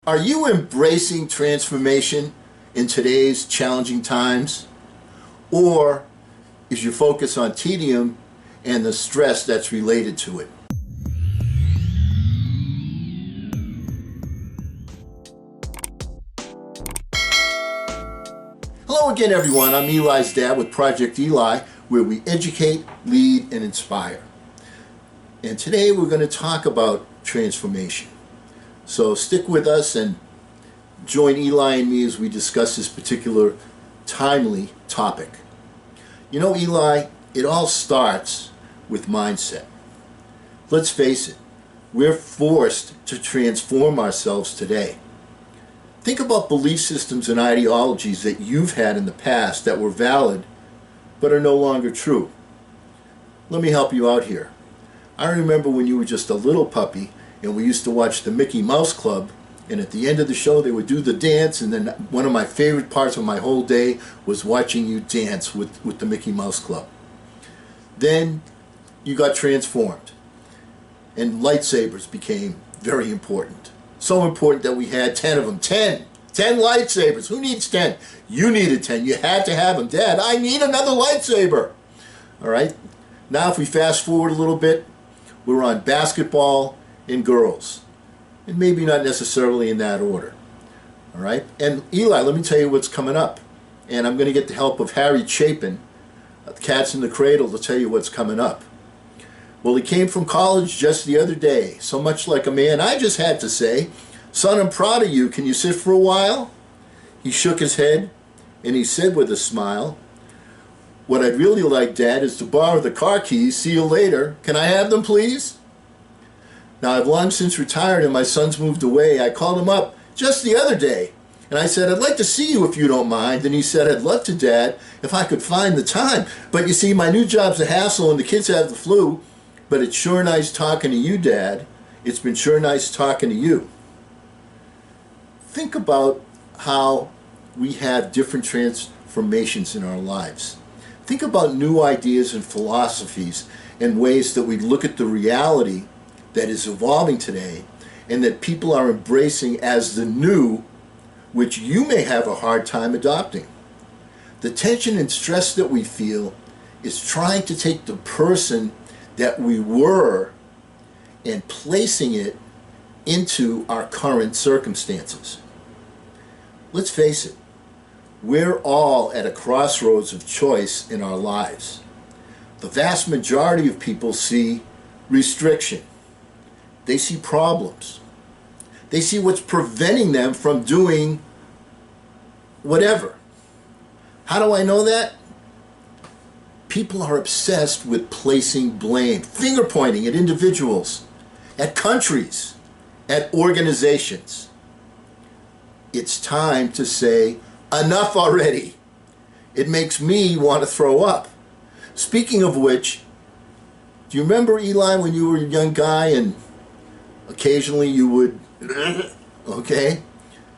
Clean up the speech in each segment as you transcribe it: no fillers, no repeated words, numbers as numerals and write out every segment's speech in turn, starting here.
Are you embracing transformation in today's challenging times? Or is your focus on tedium and the stress that's related to it? Hello again, everyone. I'm Eli's dad with Project Eli, where we educate, lead, and inspire. And today we're going to talk about transformation. So stick with us and join Eli and me as we discuss this particular timely topic. You know, Eli, it all starts with mindset. Let's face it, we're forced to transform ourselves today. Think about belief systems and ideologies that you've had in the past that were valid but are no longer true. Let me help you out here. I remember when you were just a little puppy and we used to watch the Mickey Mouse Club, and at the end of the show they would do the dance, and then one of my favorite parts of my whole day was watching you dance with the Mickey Mouse Club. Then you got transformed and lightsabers became very important. So important that we had 10 of them. 10 lightsabers. Who needs 10? You needed 10. You had to have them. Dad, I need another lightsaber. All right. Now if we fast forward a little bit, we're on basketball and girls. And maybe not necessarily in that order. All right. And Eli, let me tell you what's coming up. And I'm going to get the help of Harry Chapin, Cats in the Cradle, to tell you what's coming up. Well, he came from college just the other day. So much like a man, I just had to say, son, I'm proud of you. Can you sit for a while? He shook his head and he said with a smile, what I'd really like, Dad, is to borrow the car keys. See you later. Can I have them, please? Now, I've long since retired and my son's moved away. I called him up just the other day and I said, I'd like to see you if you don't mind. And he said, I'd love to, Dad, if I could find the time. But you see, my new job's a hassle and the kids have the flu. But it's sure nice talking to you, Dad. It's been sure nice talking to you. Think about how we have different transformations in our lives. Think about new ideas and philosophies and ways that we look at the reality that is evolving today and that people are embracing as the new, which you may have a hard time adopting. The tension and stress that we feel is trying to take the person that we were and placing it into our current circumstances. Let's face it, we're all at a crossroads of choice in our lives. The vast majority of people see restriction. They see problems. They see what's preventing them from doing whatever. How do I know that? People are obsessed with placing blame, finger pointing at individuals, at countries, at organizations. It's time to say, enough already. It makes me want to throw up. Speaking of which, do you remember, Eli, when you were a young guy and occasionally you would, okay?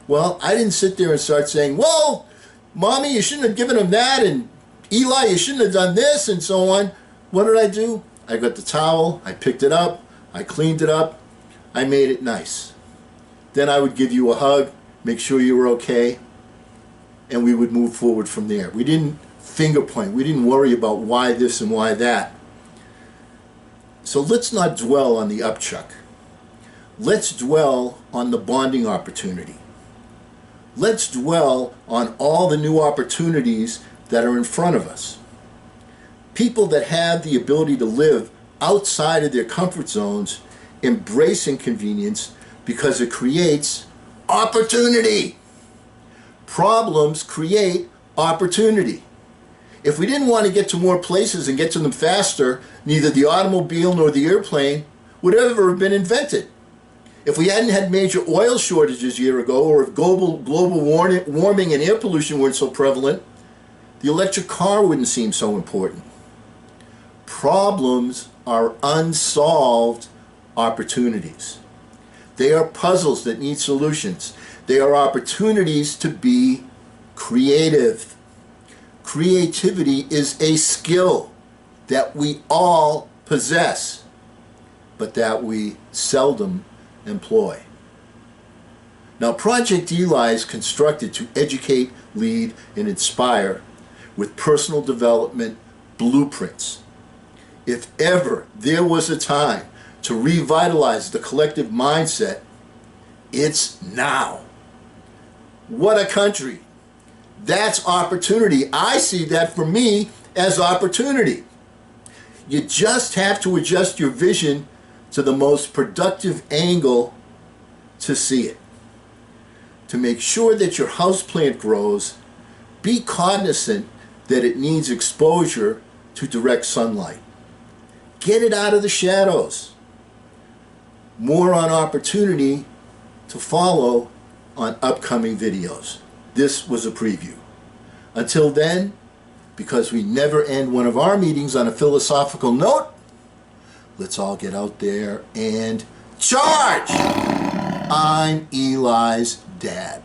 Well, I didn't sit there and start saying, whoa, Mommy, you shouldn't have given him that, and Eli, you shouldn't have done this, and so on. What did I do? I got the towel, I picked it up, I cleaned it up, I made it nice. Then I would give you a hug, make sure you were okay, and we would move forward from there. We didn't finger point. We didn't worry about why this and why that. So let's not dwell on the upchuck. Let's dwell on the bonding opportunity. Let's dwell on all the new opportunities that are in front of us. People that have the ability to live outside of their comfort zones embrace inconvenience because it creates opportunity. Problems create opportunity. If we didn't want to get to more places and get to them faster, neither the automobile nor the airplane would ever have been invented. If we hadn't had major oil shortages a year ago, or if global warming and air pollution weren't so prevalent, the electric car wouldn't seem so important. Problems are unsolved opportunities. They are puzzles that need solutions. They are opportunities to be creative. Creativity is a skill that we all possess, but that we seldom employ. Now, Project Eli is constructed to educate, lead, and inspire with personal development blueprints. If ever there was a time to revitalize the collective mindset, it's now. What a country. That's opportunity. I see that for me as opportunity. You just have to adjust your vision to the most productive angle to see it. To make sure that your houseplant grows, be cognizant that it needs exposure to direct sunlight. Get it out of the shadows. More on opportunity to follow on upcoming videos. This was a preview. Until then, because we never end one of our meetings on a philosophical note, let's all get out there and charge! I'm Eli's dad.